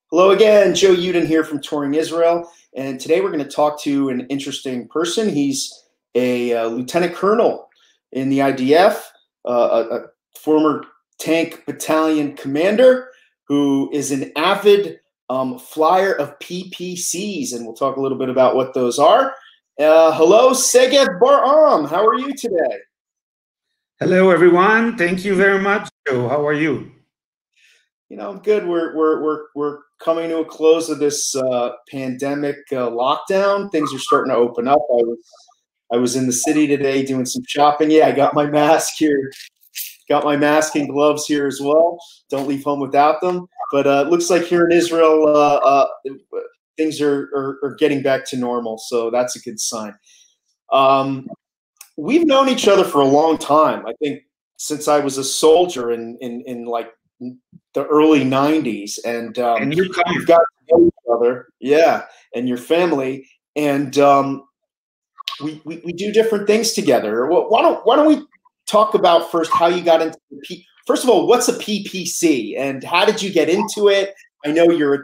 Hello again, Joe Yudin here from Touring Israel, and today we're going to talk to an interesting person. He's a lieutenant colonel in the IDF, a former tank battalion commander who is an avid flyer of PPCs, and we'll talk a little bit about what those are. Hello, Segev Baram. How are you today? Hello, everyone. Thank you very much, Joe. How are you? You know, I'm good. We're coming to a close of this pandemic lockdown. Things are starting to open up. I was in the city today doing some shopping. Yeah, I got my mask here. Got my mask and gloves here as well. Don't leave home without them. But it looks like here in Israel, things are getting back to normal. So that's a good sign. We've known each other for a long time. I think since I was a soldier in like the early 90s, and we've got to know each other, yeah, and your family, and we do different things together. Well, why don't we talk about first how you got into first of all, what's a PPC and how did you get into it? I know you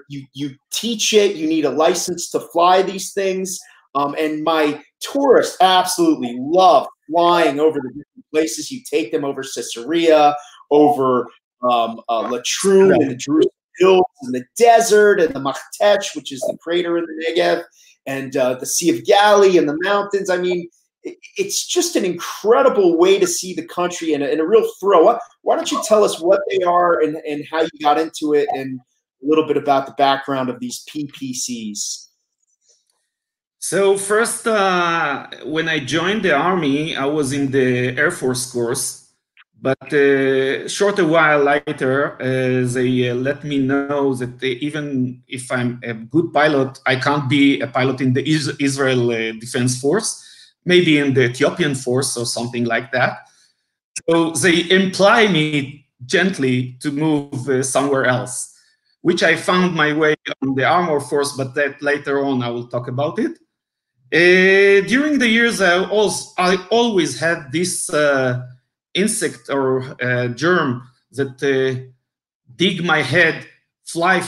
teach it. You need a license to fly these things, and my tourists absolutely love flying over the different places. You take them over Caesarea, over Latrun and the Jerusalem Hills and the desert and the Machtech, which is the crater in the Negev, and the Sea of Galilee and the mountains. I mean, it's just an incredible way to see the country and a real thrill. Why don't you tell us what they are and how you got into it and a little bit about the background of these PPCs? So first, when I joined the Army, I was in the Air Force course. But short a while later, they let me know that even if I'm a good pilot, I can't be a pilot in the Israel Defense Force, maybe in the Ethiopian Force or something like that. So they imply me gently to move somewhere else, which I found my way on the Armor Force, but that later on I will talk about it. During the years, I always had this insect or germ that dig my head, fly,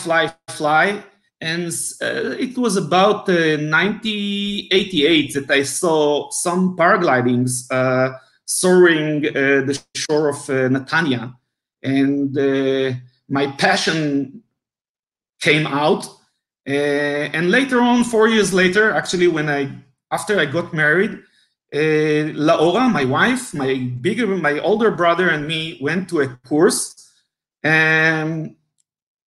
and it was about 1988 that I saw some paraglidings soaring the shore of Netanya, and my passion came out. And later on, 4 years later, actually, after I got married, Laura, my wife, my older brother, and me went to a course. And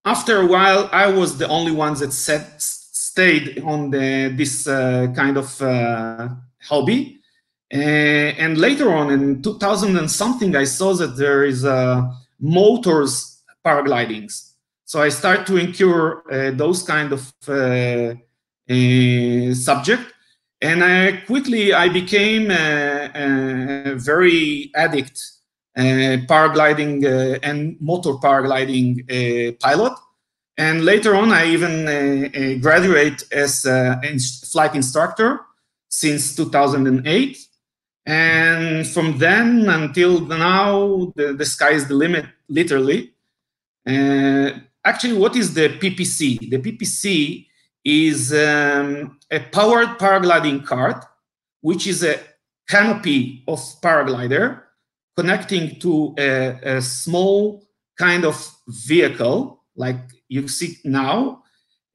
after a while, I was the only one that stayed on this kind of hobby. And later on, in 2000 and something, I saw that there is motors paraglidings. So I started to incur those kind of subject. And I became a very addict paragliding and motor paragliding pilot. And later on, I even graduate as a flight instructor since 2008. And from then until now, the sky is the limit, literally. Actually, what is the PPC? The PPC is a powered paragliding cart, which is a canopy of paraglider connecting to a small kind of vehicle, like you see now.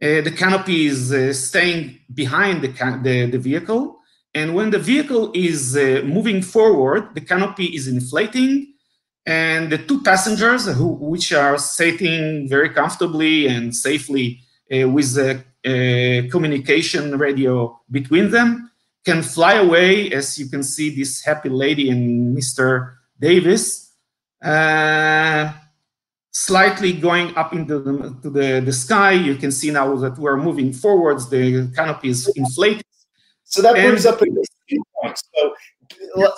The canopy is staying behind the vehicle. And when the vehicle is moving forward, the canopy is inflating, and the two passengers, which are sitting very comfortably and safely with the communication radio between them, can fly away, as you can see this happy lady and Mr. Davis, slightly going up into the sky. You can see now that we're moving forwards, the canopy is inflated. So that brings up a few points. So,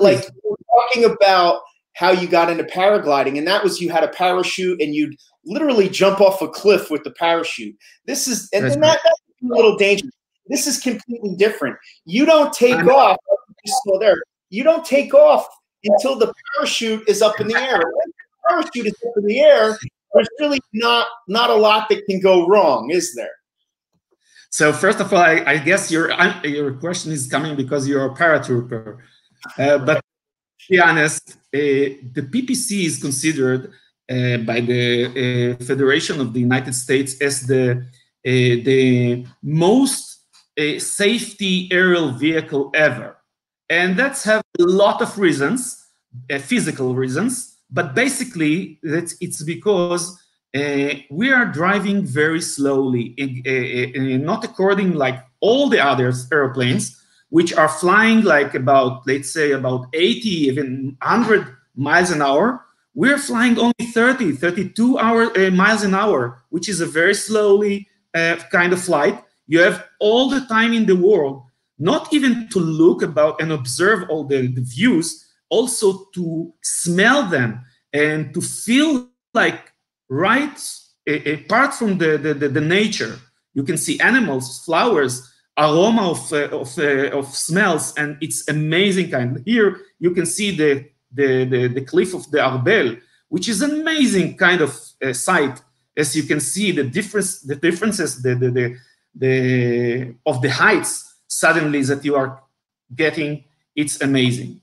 like, we're talking about how you got into paragliding, and that was you had a parachute and you'd literally jump off a cliff with the parachute. This is, and then that's a little dangerous. This is completely different. You don't take off. Still there. You don't take off until the parachute is up in the air. When the parachute is up in the air, there's really not a lot that can go wrong, is there? So first of all, I guess your question is coming because you're a paratrooper. But to be honest, the PPC is considered by the Federation of the United States as the most safety aerial vehicle ever. And that's have a lot of reasons, physical reasons, but basically it's because we are driving very slowly, not according like all the other airplanes, which are flying like about, let's say, about 80, even 100 miles an hour. We're flying only 30, 32 miles an hour, which is a very slowly kind of flight. You have all the time in the world, not even to look about and observe all the views, also to smell them and to feel like right apart from the nature. You can see animals, flowers, aroma of smells, and it's amazing kind. Here you can see the cliff of the Arbel, which is an amazing kind of sight. As you can see, the differences, of the heights suddenly that you are getting, it's amazing.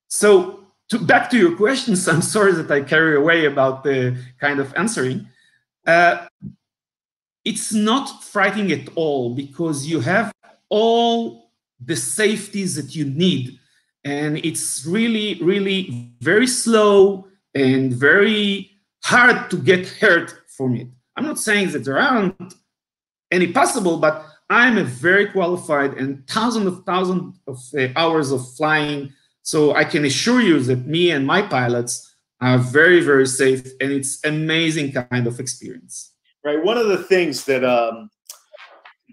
So back to your questions, I'm sorry that I carry away about the kind of answering. It's not frightening at all because you have all the safeties that you need. And it's really, really very slow and very hard to get hurt from it. I'm not saying that there aren't any possible, but I'm a very qualified and thousands of hours of flying. So I can assure you that me and my pilots are very, very safe, and it's amazing kind of experience. Right. One of the things that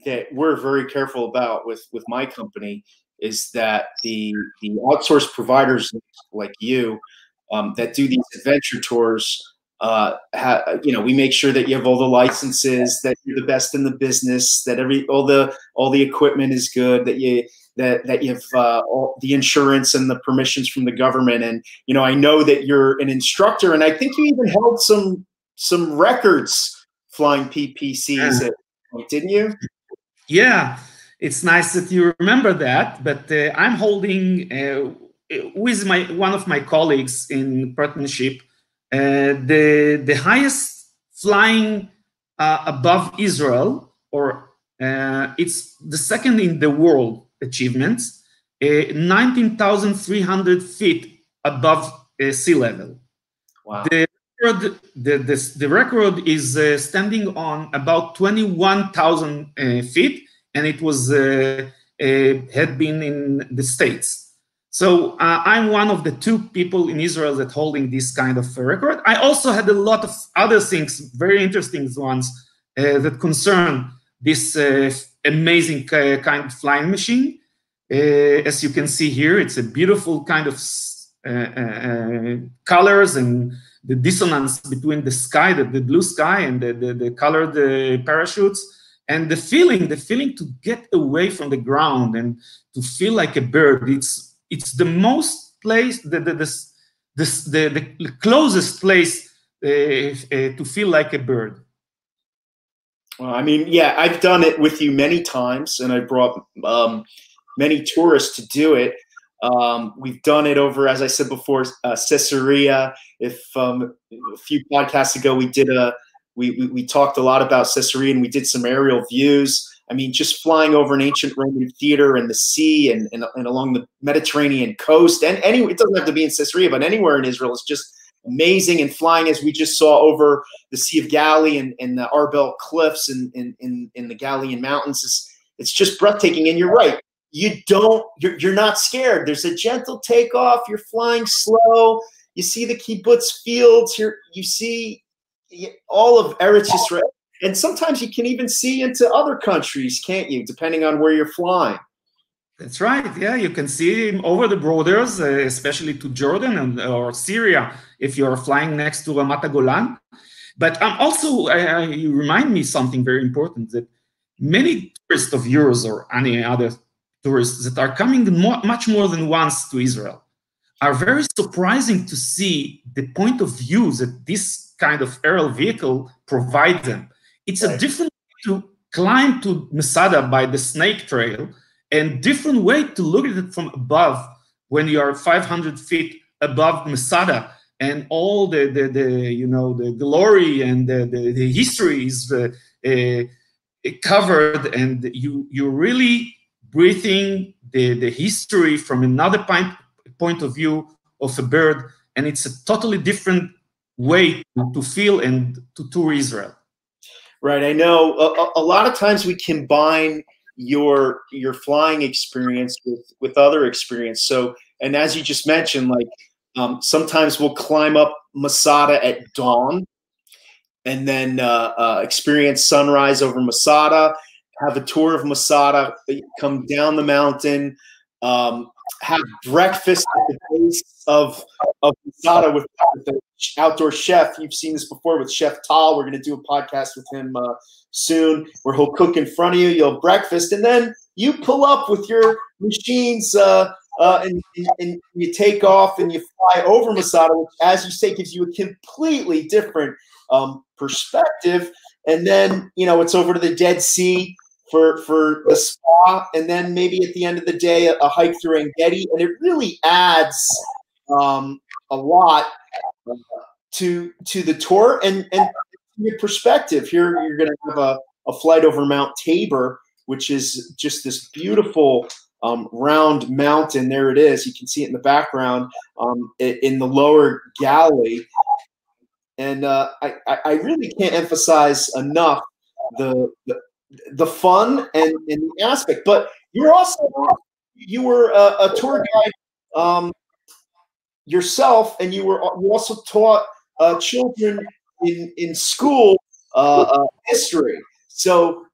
that we're very careful about with my company is that the outsourced providers like you that do these adventure tours, we make sure that you have all the licenses, that you're the best in the business, that all the equipment is good, that you have all the insurance and the permissions from the government. And I know that you're an instructor, and I think you even held some records flying PPCs, didn't you? Yeah, it's nice that you remember that. But I'm holding with one of my colleagues in partnership the highest flying above Israel, or it's the second in the world achievement, 19,300 feet above sea level. Wow. The record is standing on about 21,000 feet, and it was had been in the States. So I'm one of the 2 people in Israel that holding this kind of record. I also had a lot of other things, very interesting ones that concern this amazing kind of flying machine. As you can see here, it's a beautiful kind of colors and the dissonance between the sky, the blue sky, and the colored parachutes, and the feeling to get away from the ground and to feel like a bird. It's the most place, the closest place to feel like a bird. Well, I mean, yeah, I've done it with you many times, and I brought many tourists to do it. We've done it over, as I said before, Caesarea. If a few podcasts ago we talked a lot about Caesarea, and we did some aerial views. I mean, just flying over an ancient Roman theater and the sea and along the Mediterranean coast, and it doesn't have to be in Caesarea, but anywhere in Israel is just amazing. And flying, as we just saw, over the Sea of Galilee and the Arbel cliffs and in the Galilean mountains, it's just breathtaking. And you're right. You're not scared. There's a gentle takeoff. You're flying slow. You see the kibbutz fields. You see all of Eretz Yisrael. And sometimes you can even see into other countries, can't you, depending on where you're flying? That's right. Yeah, you can see over the borders, especially to Jordan or Syria, if you're flying next to Ramat Golan. But also, you remind me something very important, that many tourists of yours or any other tourists that are coming much more than once to Israel are very surprising to see the point of view that this kind of aerial vehicle provides them. It's a different way to climb to Masada by the Snake Trail, and different way to look at it from above when you are 500 feet above Masada, and all the you know, the glory and the history is covered, and you're really breathing the history from another point of view of a bird, and it's a totally different way to feel and to tour Israel. Right, I know. A lot of times we combine your flying experience with other experience. So, and as you just mentioned, like sometimes we'll climb up Masada at dawn, and then experience sunrise over Masada, have a tour of Masada, come down the mountain, have breakfast at the base of Masada with the outdoor chef. You've seen this before with Chef Tal. We're going to do a podcast with him soon, where he'll cook in front of you. You'll have breakfast, and then you pull up with your machines and you take off and you fly over Masada, which, as you say, gives you a completely different perspective. And then, you know, it's over to the Dead Sea for the spa, and then maybe at the end of the day, a hike through En-Gedi, and it really adds a lot to the tour and your perspective. Here, you're going to have a flight over Mount Tabor, which is just this beautiful round mountain. There it is. You can see it in the background in the lower Galilee. And I really can't emphasize enough the fun and the aspect. But you were a tour guide yourself, and you also taught children in school history. So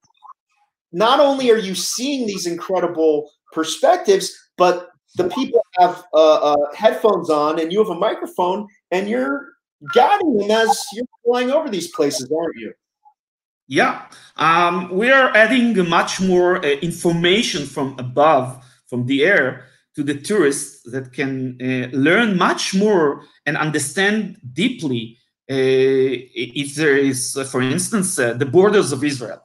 not only are you seeing these incredible perspectives, but the people have headphones on, and you have a microphone, and you're guiding them as you're flying over these places, aren't you? Yeah, we are adding much more information from above, from the air, to the tourists that can learn much more and understand deeply if there is, for instance, the borders of Israel.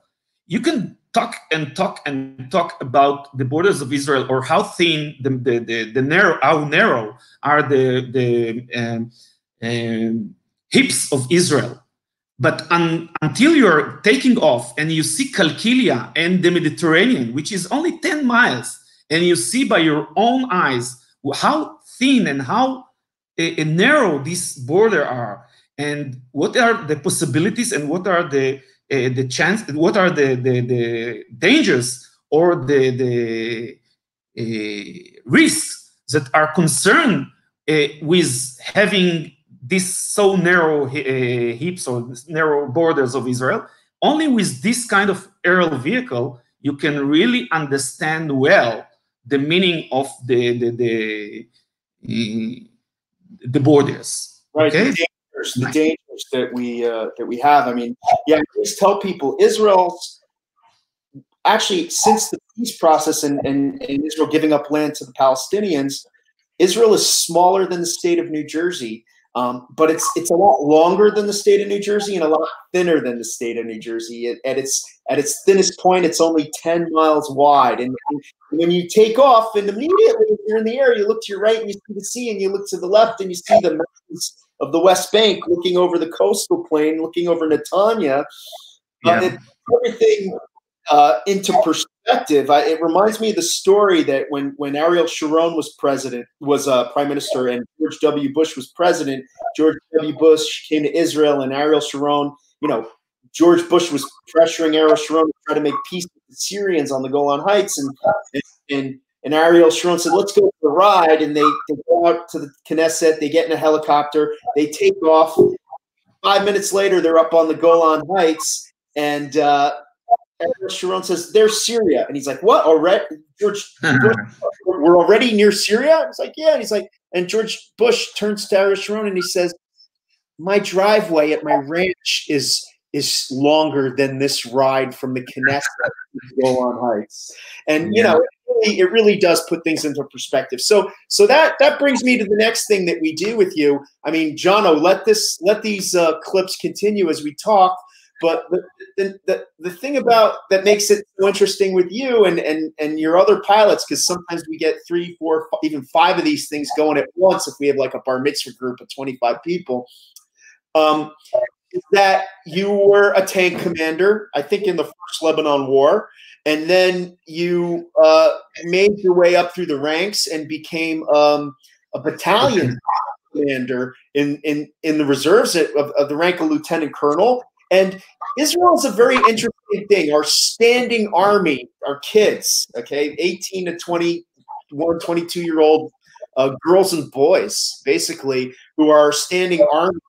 You can talk and talk and talk about the borders of Israel, or how thin how narrow are the hips of Israel. But until you're taking off and you see Qalqilia and the Mediterranean, which is only 10 miles, and you see by your own eyes how thin and how narrow this border are, and what are the possibilities, and what are the what are the dangers or the risks that are concerned with having this so narrow hips or narrow borders of Israel. Only with this kind of aerial vehicle you can really understand well the meaning of the borders. Right, okay? the dangers that we have. I mean, yeah, I always tell people Israel's actually, since the peace process and Israel giving up land to the Palestinians, Israel is smaller than the state of New Jersey. But it's a lot longer than the state of New Jersey and a lot thinner than the state of New Jersey. At its thinnest point, it's only 10 miles wide. And when you take off, and immediately if you're in the air, you look to your right and you see the sea, and you look to the left and you see the mountains of the West Bank, looking over the coastal plain, looking over Netanya. It puts everything into perspective. It reminds me of the story that when Ariel Sharon was prime minister, and George W. Bush was president. George W. Bush came to Israel, and Ariel Sharon, George Bush was pressuring Ariel Sharon to try to make peace with the Syrians on the Golan Heights, and Ariel Sharon said, "Let's go for a ride." And they go out to the Knesset. They get in a helicopter. They take off. 5 minutes later, they're up on the Golan Heights, and Ariel Sharon says, "There's Syria." And he's like, "What? Already? George Bush, we're already near Syria?" It's like, "Yeah." And he's like, and George Bush turns to Ariel Sharon and he says, "My driveway at my ranch is longer than this ride from the Knesset to Golan Heights." And, it really does put things into perspective. So that brings me to the next thing that we do with you. I mean, Jono, let these clips continue as we talk. But the thing about that makes it so interesting with you and your other pilots, because sometimes we get 3, 4, even 5 of these things going at once if we have like a bar mitzvah group of 25 people, is that you were a tank commander, I think, in the first Lebanon War, and then you made your way up through the ranks and became a battalion commander in the reserves of the rank of lieutenant colonel. And Israel is a very interesting thing. Our standing army, our kids, okay, 18 to 21, 22-year-old girls and boys, basically, who are our standing army,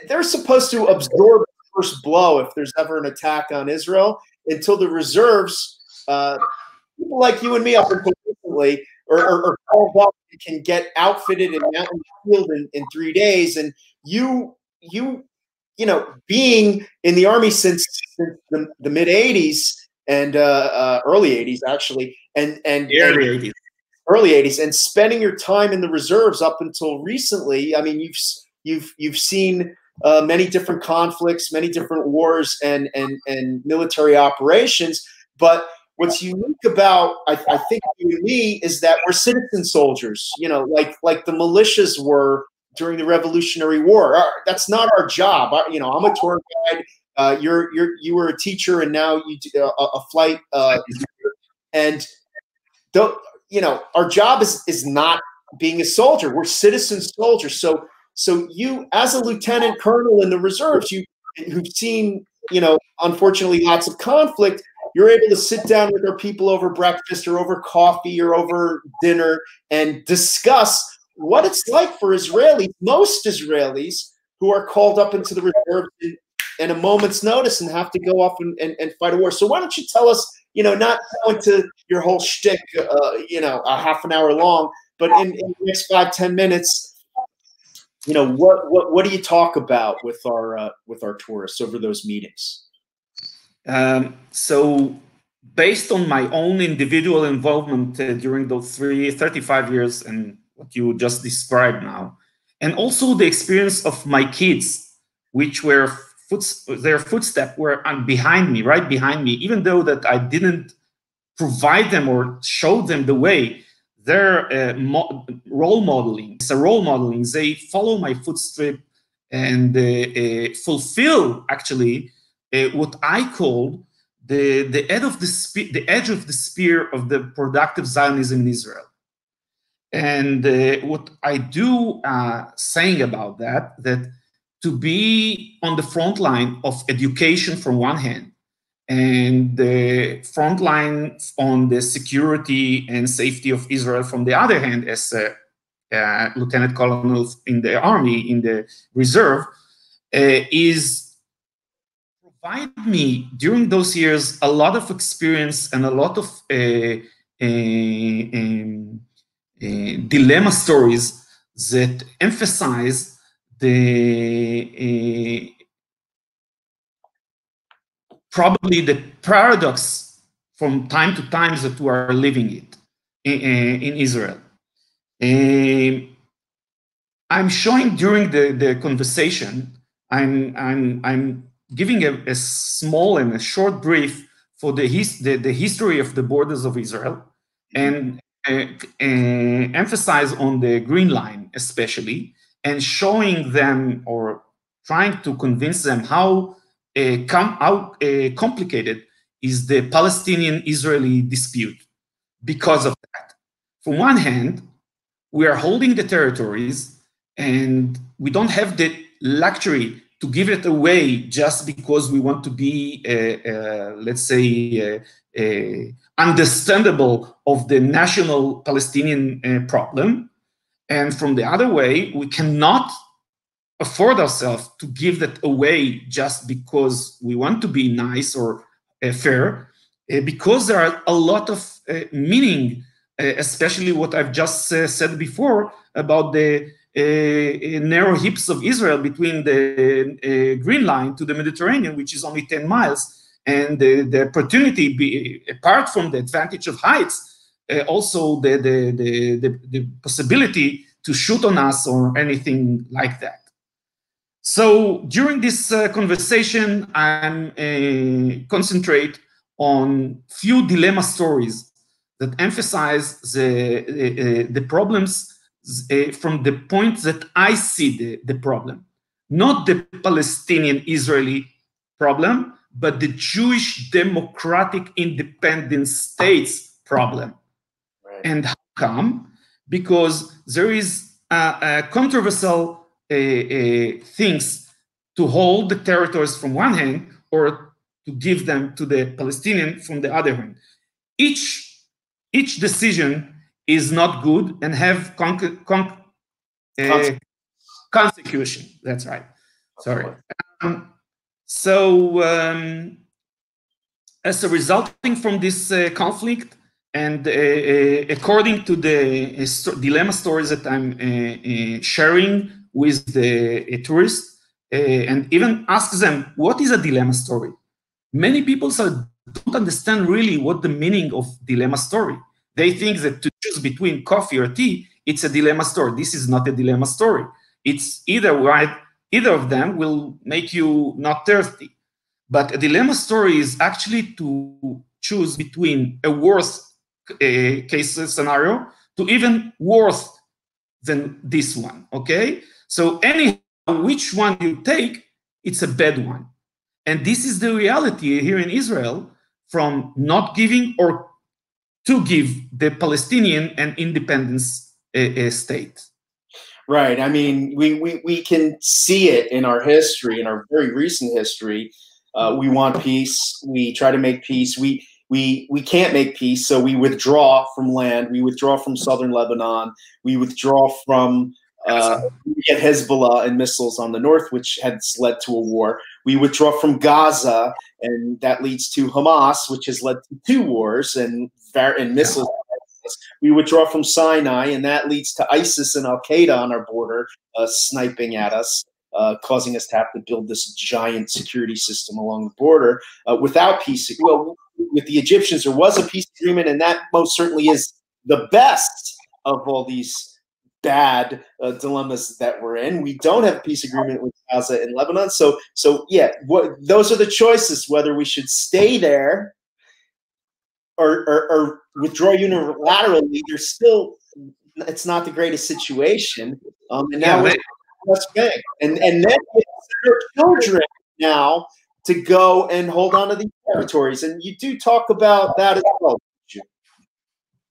they're supposed to absorb the first blow if there's ever an attack on Israel until the reserves, people like you and me up until recently, or called up and can get outfitted and out in the field in 3 days. And you know, being in the Army since the mid 80s and early 80s actually, and early 80s, and spending your time in the reserves up until recently. I mean, you've seen many different conflicts, many different wars, and military operations. But what's unique about I think you and me is that we're citizen soldiers. You know, like the militias were during the Revolutionary War. That's not our job. You know, I'm a tour guide. You were a teacher, and now you do a flight. And you know, our job is not being a soldier. We're citizen soldiers. So you, as a lieutenant colonel in the reserves, who've seen, you know, unfortunately lots of conflict, you're able to sit down with our people over breakfast or over coffee or over dinner and discuss what it's like for Israelis, most Israelis, who are called up into the reserve in a moment's notice and have to go off and fight a war. So why don't you tell us, you know, not go into your whole shtick, you know, a half an hour long, but in the next 5-10 minutes, you know, what do you talk about with our tourists over those meetings? So based on my own individual involvement during those 35 years and what you just described now, and also the experience of my kids, which were their footsteps were behind me, right behind me, even though that I didn't provide them or show them the way. Their role modeling, it's a role modeling. They follow my footsteps and fulfill actually what I call the edge of the spear of the productive Zionism in Israel. And what I do saying about that to be on the front line of education from one hand, and the front line on the security and safety of Israel from the other hand, as a lieutenant colonel in the army, in the reserve, is provide me during those years a lot of experience and a lot of dilemma stories that emphasize probably the paradox from time to time that we are living it in Israel. I'm showing during the conversation, I'm giving a small and a short brief for the history of the borders of Israel, and emphasize on the Green Line especially, and showing them or trying to convince them how complicated is the Palestinian-Israeli dispute because of that. From one hand, we are holding the territories and we don't have the luxury to give it away just because we want to be, let's say, understandable of the national Palestinian problem. And from the other way, we cannot afford ourselves to give that away just because we want to be nice or fair, because there are a lot of meaning, especially what I've just said before about the narrow hips of Israel between the Green Line to the Mediterranean, which is only 10 miles, and the opportunity, apart from the advantage of heights, also the possibility to shoot on us or anything like that. So during this conversation, I'm concentrate on few dilemma stories that emphasize the problems from the point that I see the problem, not the Palestinian-Israeli problem, but the Jewish democratic independent states problem. Right. And how come? Because there is a controversial things to hold the territories from one hand or to give them to the Palestinian from the other hand. Each decision is not good and have consecution. That's right. Sorry. As a resulting from this conflict, and according to the dilemma stories that I'm sharing with the tourists, and even ask them, what is a dilemma story? Many people don't understand really what the meaning of dilemma story. They think that to choose between coffee or tea, it's a dilemma story. This is not a dilemma story. It's either right, either of them will make you not thirsty. But a dilemma story is actually to choose between a worse case scenario to even worse than this one, okay? So anyhow, which one you take, it's a bad one. And this is the reality here in Israel from not giving or to give the Palestinian an independence state. Right. I mean, we can see it in our history, in our very recent history. We want peace. We try to make peace. We can't make peace, so we withdraw from land. We withdraw from southern Lebanon. We withdraw from we get Hezbollah and missiles on the north, which has led to a war. We withdraw from Gaza, and that leads to Hamas, which has led to 2 wars and missiles. We withdraw from Sinai, and that leads to ISIS and Al-Qaeda on our border, sniping at us, causing us to have to build this giant security system along the border without peace. Well, with the Egyptians, there was a peace agreement, and that most certainly is the best of all these bad dilemmas that we're in. We don't have a peace agreement with Gaza and Lebanon. So yeah, those are the choices, whether we should stay there or withdraw unilaterally. There's still, it's not the greatest situation. And now we're West Bank. And then their children now to go and hold on to these territories. And you do talk about that as well.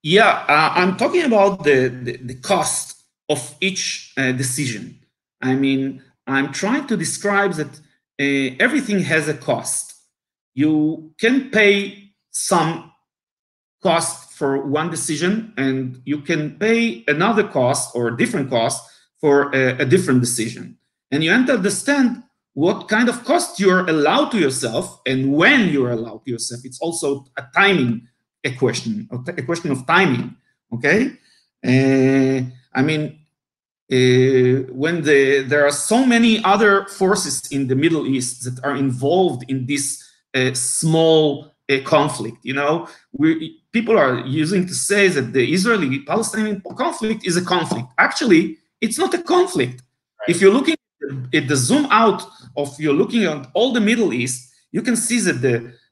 Yeah, I'm talking about the cost of each decision. I mean, I'm trying to describe that everything has a cost. You can pay some cost for one decision, and you can pay another cost or a different cost for a different decision. And you have to understand what kind of cost you're allowed to yourself and when you're allowed to yourself. It's also a timing a question of timing, okay? I mean, when there are so many other forces in the Middle East that are involved in this small conflict, you know, people are using to say that the Israeli-Palestinian conflict is a conflict. Actually, it's not a conflict. Right. If you're looking at the zoom out of, you're looking at all the Middle East, you can see that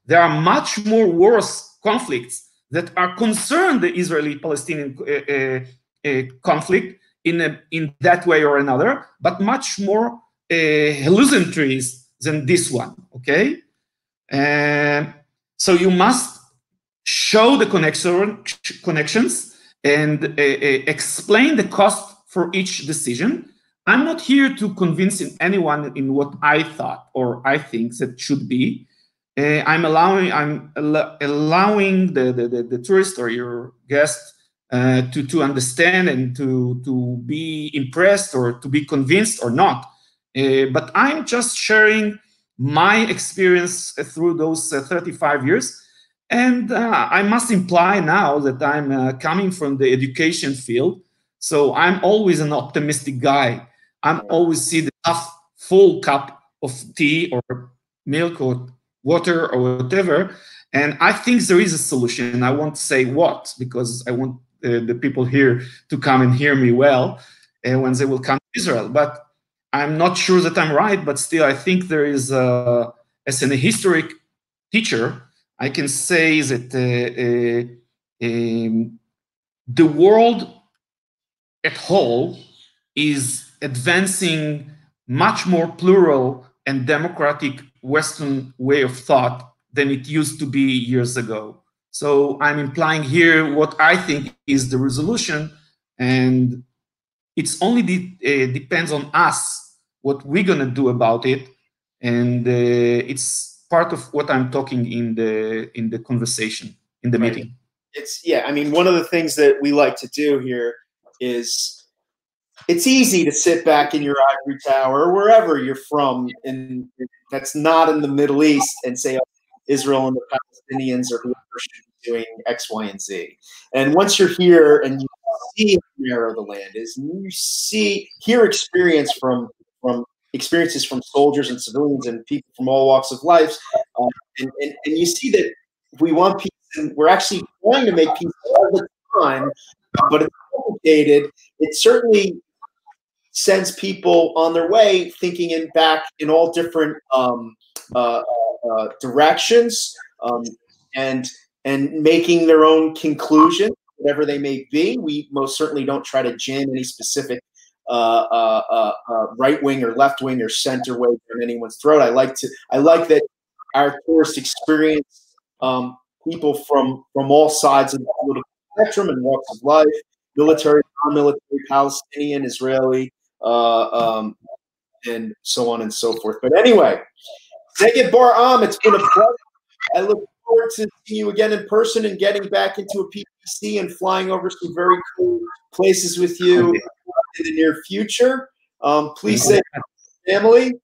there are much more worse conflicts that are concerned the Israeli-Palestinian conflict in that way or another, but much more hallucinaries than this one, okay? So you must show the connections and explain the cost for each decision. I'm not here to convince anyone in what I thought or I think that should be. I'm allowing the tourist or your guest to understand and to be impressed or to be convinced or not. But I'm just sharing my experience through those 35 years. And I must imply now that I'm coming from the education field. So I'm always an optimistic guy. I'm always see the full cup of tea or milk or water or whatever. And I think there is a solution. I won't say what, because I want the people here to come and hear me well when they will come to Israel. But I'm not sure that I'm right, but still I think there is, as an historic teacher, I can say that the world at whole is advancing much more plural and democratic Western way of thought than it used to be years ago. So I'm implying here what I think is the resolution, and it's only depends on us what we're gonna do about it, and it's part of what I'm talking in the conversation in the meeting. I mean, one of the things that we like to do here is, it's easy to sit back in your ivory tower or wherever you're from, and that's not in the Middle East, and say, oh, Israel and the Palestinians or whoever should be doing X, Y, and Z. And once you're here and you see how narrow the land is, and you hear experiences from soldiers and civilians and people from all walks of life, and you see that we want peace, and we're actually trying to make peace all the time, but it's complicated. It certainly sends people on their way thinking back in all different directions, and making their own conclusions, whatever they may be. We most certainly don't try to jam any specific right wing or left wing or center way down anyone's throat. I like that our tourists experience people from all sides of the political spectrum and walks of life: military, non-military, Palestinian, Israeli, and so on and so forth. But anyway, Segev Baram, it's been a pleasure. I look forward to seeing you again in person and getting back into a PPC and flying over some very cool places with you in the near future. Please say family.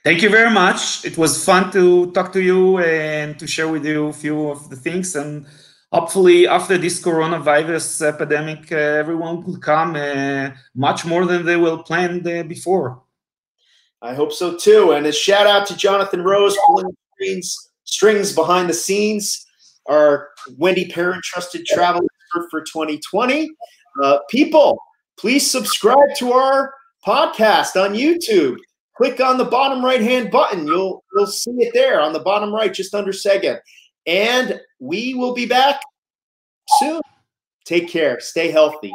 Thank you very much. It was fun to talk to you and to share with you a few of the things. And hopefully, after this coronavirus epidemic, everyone will come much more than they will plan before. I hope so too. And a shout out to Jonathan Rose pulling strings behind the scenes, our Wendy Perrin trusted travel expert for 2020. People, please subscribe to our podcast on YouTube. Click on the bottom right-hand button. You'll see it there on the bottom right, just under Segev. And we will be back soon. Take care. Stay healthy.